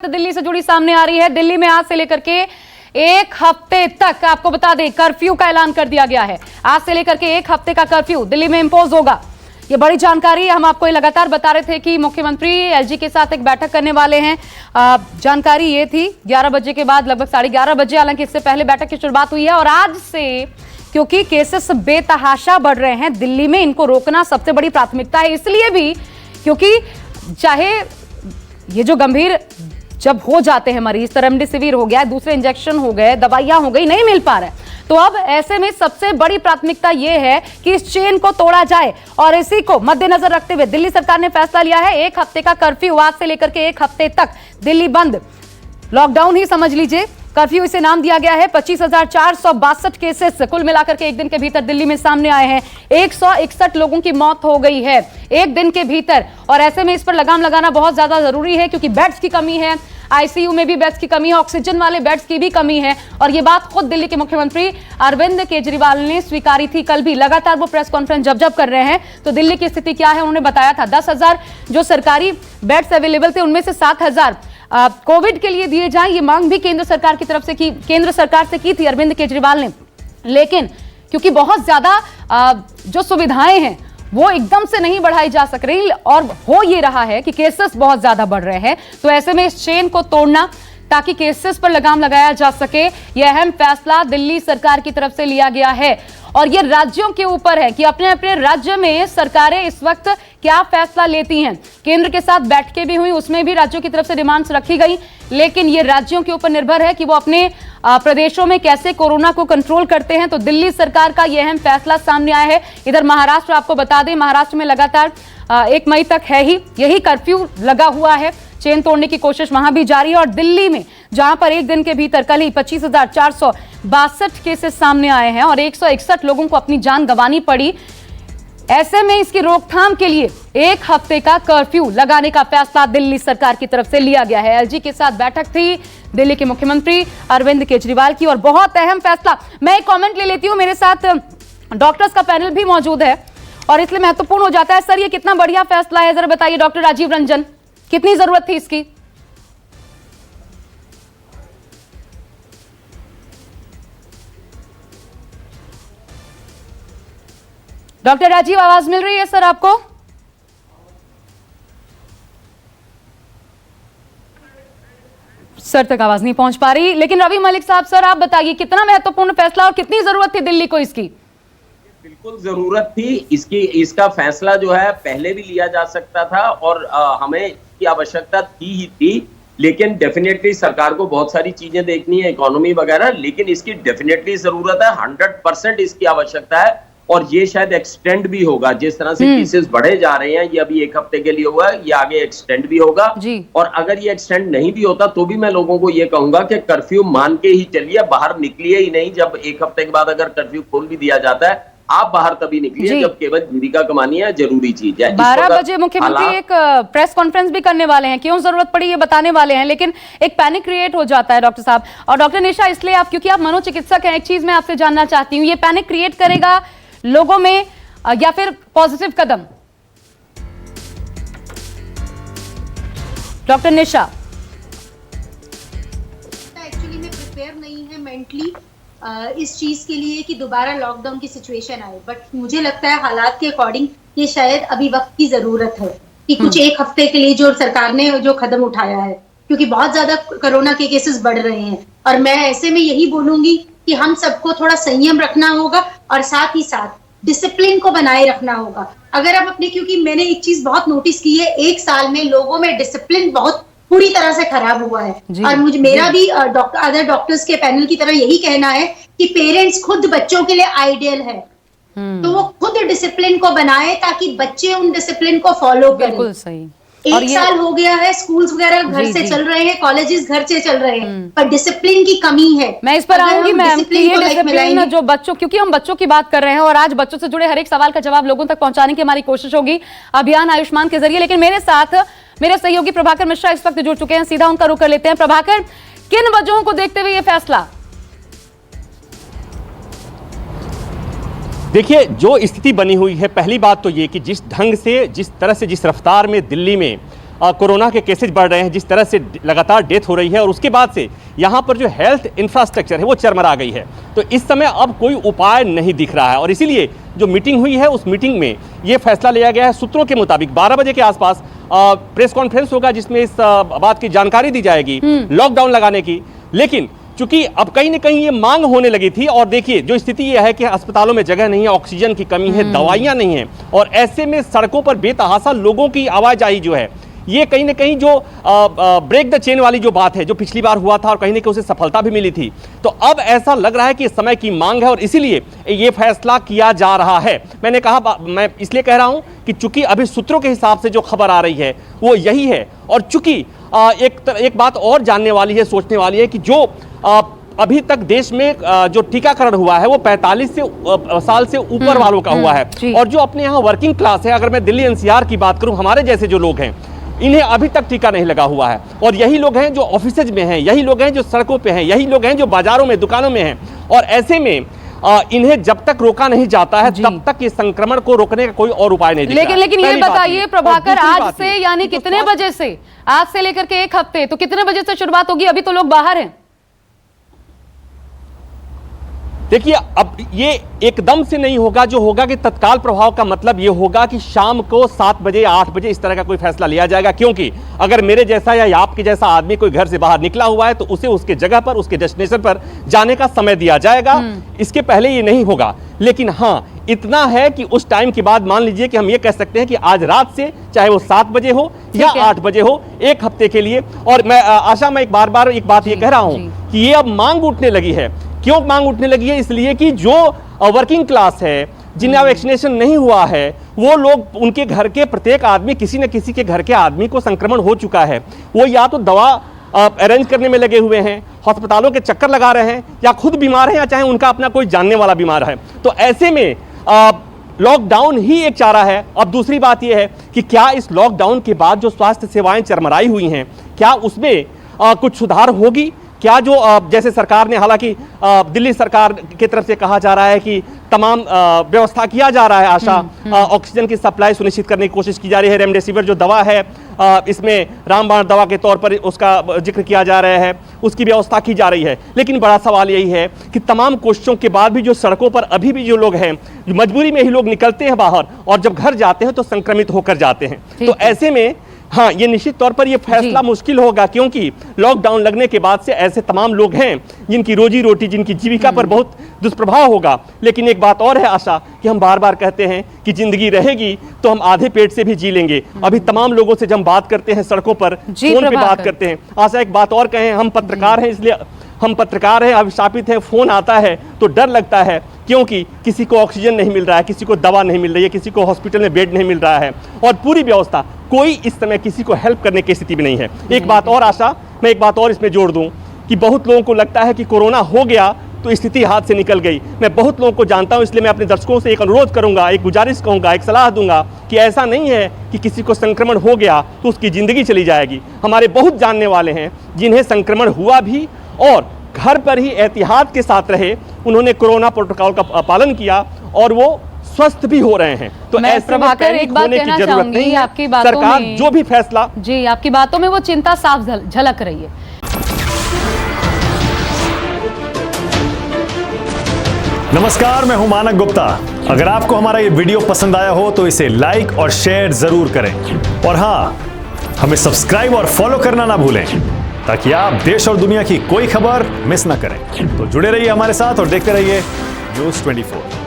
दिल्ली से जुड़ी सामने आ रही है। दिल्ली में आज से लेकर के एक हफ्ते तक आपको बता दें कर्फ्यू का ऐलान कर दिया गया है। आज से लेकर के एक हफ्ते का कर्फ्यू दिल्ली में इंपोज होगा। ये बड़ी जानकारी हम आपको लगातार बता रहे थे कि मुख्यमंत्री एलजी के साथ एक बैठक करने वाले हैं। जानकारी ये थी 11 बजे के बाद लगभग 11:30 बजे, हालांकि इससे पहले बैठक की शुरुआत हुई है। और आज से क्योंकि केसेस बेतहाशा बढ़ रहे हैं दिल्ली में, इनको रोकना सबसे बड़ी प्राथमिकता है। इसलिए भी क्योंकि चाहे ये जो गंभीर जब हो जाते हैं मरीज, तो रेमडेसिविर हो गया, दूसरे इंजेक्शन हो गए, दवाइयां हो गई, नहीं मिल पा रहा है, तो अब ऐसे में सबसे बड़ी प्राथमिकता यह है कि इस चेन को तोड़ा जाए। और इसी को मद्देनजर रखते हुए दिल्ली सरकार ने फैसला लिया है। एक हफ्ते का कर्फ्यू, आज से लेकर के एक हफ्ते तक दिल्ली बंद, लॉकडाउन ही समझ लीजिए। कर्फ्यू इसे नाम दिया गया है। 25,462 केसेस कुल मिलाकर के एक दिन के भीतर दिल्ली में सामने आए हैं। 161 लोगों की मौत हो गई है एक दिन के भीतर। और ऐसे में इस पर लगाम लगाना बहुत ज्यादा जरूरी है, क्योंकि बेड्स की कमी है, आईसीयू में भी बेड्स की कमी है, ऑक्सीजन वाले बेड्स की भी कमी है। और ये बात खुद दिल्ली के मुख्यमंत्री अरविंद केजरीवाल ने स्वीकारी थी। कल भी लगातार वो प्रेस कॉन्फ्रेंस जब कर रहे हैं, तो दिल्ली की स्थिति क्या है उन्होंने बताया था। 10,000 जो सरकारी बेड्स अवेलेबल थे, उनमें से 7,000 कोविड के लिए दिए जाएं। ये मांग भी केंद्र सरकार की तरफ से केंद्र सरकार से की थी अरविंद केजरीवाल ने। लेकिन क्योंकि बहुत ज्यादा जो सुविधाएं हैं वो एकदम से नहीं बढ़ाई जा सक रही, और हो ये रहा है कि केसेस बहुत ज्यादा बढ़ रहे हैं, तो ऐसे में इस चेन को तोड़ना ताकि केसेस पर लगाम लगाया जा सके, यह अहम फैसला दिल्ली सरकार की तरफ से लिया गया है। और ये राज्यों के ऊपर है कि अपने अपने राज्य में सरकारें इस वक्त क्या फैसला लेती हैं। केंद्र के साथ बैठकें भी हुई, उसमें भी राज्यों की तरफ से डिमांड्स रखी गई, लेकिन ये राज्यों के ऊपर निर्भर है कि वो अपने प्रदेशों में कैसे कोरोना को कंट्रोल करते हैं। तो दिल्ली सरकार का यह अहम फैसला सामने आया है। इधर महाराष्ट्र, आपको बता दें, महाराष्ट्र में लगातार 1 मई तक है ही यही कर्फ्यू लगा हुआ है। चेन तोड़ने की कोशिश वहां भी जारी है। और दिल्ली में जहां पर एक दिन के भीतर कल ही 25,462 केसेस सामने आए हैं और 161 लोगों को अपनी जान गंवानी पड़ी, ऐसे में इसकी रोकथाम के लिए एक हफ्ते का कर्फ्यू लगाने का फैसला दिल्ली सरकार की तरफ से लिया गया है। एलजी के साथ बैठक थी दिल्ली के मुख्यमंत्री अरविंद केजरीवाल की, और बहुत अहम फैसला। मैं एक कमेंट ले लेती हूं, मेरे साथ डॉक्टर्स का पैनल भी मौजूद है और इसलिए महत्वपूर्ण हो जाता है। सर, ये कितना बढ़िया फैसला है, जरा बताइए डॉक्टर राजीव रंजन, कितनी जरूरत थी इसकी? डॉक्टर राजीव, आवाज मिल रही है सर आपको? सर तक आवाज नहीं पहुंच पा रही, लेकिन रवि मलिक साहब, सर आप बताइए कितना महत्वपूर्ण फैसला और कितनी जरूरत थी दिल्ली को इसकी? बिल्कुल जरूरत थी इसका फैसला जो है पहले भी लिया जा सकता था और हमें इसकी आवश्यकता थी ही थी। लेकिन डेफिनेटली सरकार को बहुत सारी चीजें देखनी है, इकोनॉमी वगैरह, लेकिन इसकी डेफिनेटली जरूरत है। 100% इसकी आवश्यकता है और ये शायद एक्सटेंड भी होगा। जिस तरह से केसेस बढ़े जा रहे हैं, ये अभी एक हफ्ते के लिए हुआ है, ये आगे एक्सटेंड भी होगा। और अगर ये एक्सटेंड नहीं भी होता तो भी मैं लोगों को ये कहूंगा कि कर्फ्यू मान के ही चलिए, बाहर निकलिए ही नहीं। जब एक हफ्ते के बाद अगर कर्फ्यू खोल भी दिया जाता है, आप बाहर तभी निकलिए जब केवल जीविका कमानी है, जरूरी चीज है। 12 बजे मुख्यमंत्री एक प्रेस कॉन्फ्रेंस भी करने वाले हैं, क्यों जरूरत पड़ी ये बताने वाले हैं, लेकिन एक पैनिक क्रिएट हो जाता है डॉक्टर साहब। और डॉक्टर निशा, इसलिए आप, क्योंकि आप मनोचिकित्सक हैं, एक चीज मैं आपसे जानना चाहती हूँ, ये पैनिक क्रिएट करेगा लोगों में या फिर पॉजिटिव कदम? डॉक्टर निशा, एक्चुअली में प्रिपेयर नहीं है मेंटली इस चीज के लिए कि दोबारा लॉकडाउन की सिचुएशन आए, बट मुझे लगता है हालात के अकॉर्डिंग ये शायद अभी वक्त की जरूरत है कि कुछ एक हफ्ते के लिए जो सरकार ने जो कदम उठाया है, क्योंकि बहुत ज्यादा कोरोना के केसेस बढ़ रहे हैं। और मैं ऐसे में यही बोलूंगी कि हम सबको थोड़ा संयम रखना होगा और साथ ही साथ डिसिप्लिन को बनाए रखना होगा। अगर आप अपने, क्योंकि मैंने एक चीज बहुत नोटिस की है, एक साल में लोगों में डिसिप्लिन बहुत पूरी तरह से खराब हुआ है। और मेरा भी अदर डॉक्टर्स के पैनल की तरह यही कहना है कि पेरेंट्स खुद बच्चों के लिए आइडियल है, तो वो खुद डिसिप्लिन को बनाए ताकि बच्चे उन डिसिप्लिन को फॉलो करें। बिल्कुल सही। एक साल हो गया है, स्कूल्स वगैरह घर से चल रहे हैं, कॉलेजेस घर से चल रहे हैं, पर डिसिप्लिन की कमी है। मैं इस पर आऊंगी मैम, ये डिसिप्लिन जो बच्चों, क्योंकि हम बच्चों की बात कर रहे हैं और आज बच्चों से जुड़े हर एक सवाल का जवाब लोगों तक पहुंचाने की हमारी कोशिश होगी अभियान आयुष्मान के जरिए। लेकिन मेरे साथ मेरे सहयोगी प्रभाकर मिश्रा इस वक्त जुड़ चुके हैं, सीधा उनका रुख कर लेते हैं। प्रभाकर, किन वजहों को देखते हुए ये फैसला? देखिए, जो स्थिति बनी हुई है, पहली बात तो ये कि जिस ढंग से, जिस तरह से, जिस रफ्तार में दिल्ली में कोरोना के केसेज बढ़ रहे हैं, जिस तरह से लगातार डेथ हो रही है, और उसके बाद से यहाँ पर जो हेल्थ इंफ्रास्ट्रक्चर है वो चरमरा गई है। तो इस समय अब कोई उपाय नहीं दिख रहा है, और इसीलिए जो मीटिंग हुई है उस मीटिंग में ये फैसला लिया गया है। सूत्रों के मुताबिक 12 बजे के आसपास प्रेस कॉन्फ्रेंस होगा, जिसमें इस बात की जानकारी दी जाएगी लॉकडाउन लगाने की। लेकिन चूंकि अब कहीं ना कहीं ये मांग होने लगी थी, और देखिए जो स्थिति ये है कि अस्पतालों में जगह नहीं है, ऑक्सीजन की कमी है, दवाइयां नहीं है, और ऐसे में सड़कों पर बेतहाशा लोगों की आवाजाही जो है, ये कहीं ना कहीं जो ब्रेक द चेन वाली जो बात है, जो पिछली बार हुआ था और कहीं ना कहीं उसे सफलता भी मिली थी, तो अब ऐसा लग रहा है कि समय की मांग है और इसीलिए ये फैसला किया जा रहा है। मैंने कहा, मैं इसलिए कह रहा हूं कि चूंकि अभी सूत्रों के हिसाब से जो खबर आ रही है वो यही है, और चूंकि एक बात और जानने वाली है, सोचने वाली है कि जो अभी तक देश में जो टीकाकरण हुआ है वो 45 साल से ऊपर वालों का हुआ है, और जो अपने यहाँ वर्किंग क्लास है, अगर मैं दिल्ली एनसीआर की बात करूं, हमारे जैसे जो लोग हैं, इन्हें अभी तक टीका नहीं लगा हुआ है, और यही लोग हैं जो ऑफिसेज में हैं, यही लोग हैं जो सड़कों पे हैं, यही लोग हैं जो बाजारों में, दुकानों में हैं, और ऐसे में इन्हें जब तक रोका नहीं जाता है तब तक इस संक्रमण को रोकने का कोई और उपाय नहीं दिख रहा है। लेकिन ये बताइए प्रभाकर, आज से यानी कितने बजे से, आज से लेकर के एक हफ्ते, तो कितने बजे से शुरुआत होगी? अभी तो लोग बाहर हैं। देखिए, अब ये एकदम से नहीं होगा। जो होगा कि तत्काल प्रभाव का मतलब ये होगा कि शाम को 7 बजे या 8 बजे इस तरह का कोई फैसला लिया जाएगा, क्योंकि अगर मेरे जैसा या आपके जैसा आदमी कोई घर से बाहर निकला हुआ है तो उसे उसके जगह पर, उसके डेस्टिनेशन पर जाने का समय दिया जाएगा। इसके पहले ये नहीं होगा। लेकिन हाँ, इतना है कि उस टाइम के बाद मान लीजिए कि हम ये कह सकते हैं कि आज रात से, चाहे वो 7 बजे हो या 8 बजे हो, एक हफ्ते के लिए। और मैं आशा, मैं बार बार एक बात ये कह रहा हूं कि ये अब मांग उठने लगी है। क्यों मांग उठने लगी है? इसलिए कि जो वर्किंग क्लास है, जिन्हें वैक्सीनेशन नहीं हुआ है, वो लोग, उनके घर के प्रत्येक आदमी, किसी न किसी के घर के आदमी को संक्रमण हो चुका है। वो या तो दवा अरेंज करने में लगे हुए हैं, अस्पतालों के चक्कर लगा रहे हैं, या खुद बीमार हैं, या चाहे उनका अपना कोई जानने वाला बीमार है। तो ऐसे में लॉकडाउन ही एक चारा है। अब दूसरी बात यह है कि क्या इस लॉकडाउन के बाद जो स्वास्थ्य सेवाएं चरमराई हुई हैं, क्या उसमें कुछ सुधार होगी? क्या जो जैसे सरकार ने, हालांकि दिल्ली सरकार की तरफ से कहा जा रहा है कि तमाम व्यवस्था किया जा रहा है, आशा, ऑक्सीजन की सप्लाई सुनिश्चित करने की कोशिश की जा रही है। रेमडेसिविर जो दवा है, इसमें रामबाण दवा के तौर पर उसका जिक्र किया जा रहा है, उसकी व्यवस्था की जा रही है। लेकिन बड़ा सवाल यही है कि तमाम कोशिशों के बाद भी जो सड़कों पर अभी भी जो लोग हैं, मजबूरी में ही लोग निकलते हैं बाहर, और जब घर जाते हैं तो संक्रमित होकर जाते हैं। तो ऐसे में हाँ, ये निश्चित तौर पर ये फैसला मुश्किल होगा, क्योंकि लॉकडाउन लगने के बाद से ऐसे तमाम लोग हैं जिनकी रोजी रोटी, जिनकी जीविका पर बहुत दुष्प्रभाव होगा। लेकिन एक बात और है आशा, कि हम बार बार कहते हैं कि जिंदगी रहेगी तो हम आधे पेट से भी जी लेंगे। अभी तमाम लोगों से जब हम बात करते हैं, सड़कों पर, फोन पे बात करते हैं, आशा एक बात और कहें, हम पत्रकार हैं, इसलिए हम पत्रकार हैं, अभिशापित हैं, फोन आता है तो डर लगता है, क्योंकि किसी को ऑक्सीजन नहीं मिल रहा है, किसी को दवा नहीं मिल रही है, किसी को हॉस्पिटल में बेड नहीं मिल रहा है, और पूरी व्यवस्था, कोई इस समय किसी को हेल्प करने की स्थिति में नहीं है। एक बात और आशा, मैं एक बात और इसमें जोड़ दूं कि बहुत लोगों को लगता है कि कोरोना हो गया तो स्थिति हाथ से निकल गई। मैं बहुत लोगों को जानता हूं, इसलिए मैं अपने दर्शकों से एक अनुरोध करूंगा, एक गुजारिश कहूंगा, एक सलाह दूंगा कि ऐसा नहीं है कि किसी को संक्रमण हो गया तो उसकी ज़िंदगी चली जाएगी। हमारे बहुत जानने वाले हैं जिन्हें संक्रमण हुआ भी और घर पर ही एहतियात के साथ रहे, उन्होंने कोरोना प्रोटोकॉल का पालन किया और वो स्वस्थ भी हो रहे हैं। तो ऐसे में पैनिक होने की जरूरत नहीं है। आपकी बातों सरकार में जो भी फैसला, जी, आपकी बातों में वो चिंता साफ झलक रही है। नमस्कार, मैं हूं मानक गुप्ता। अगर आपको हमारा ये वीडियो पसंद आया हो तो इसे लाइक और शेयर जरूर करें, और हाँ, हमें सब्सक्राइब और फॉलो करना ना भूलें, ताकि आप देश और दुनिया की कोई खबर मिस ना करें। तो जुड़े रहिए हमारे साथ और देखते रहिए न्यूज़ 24।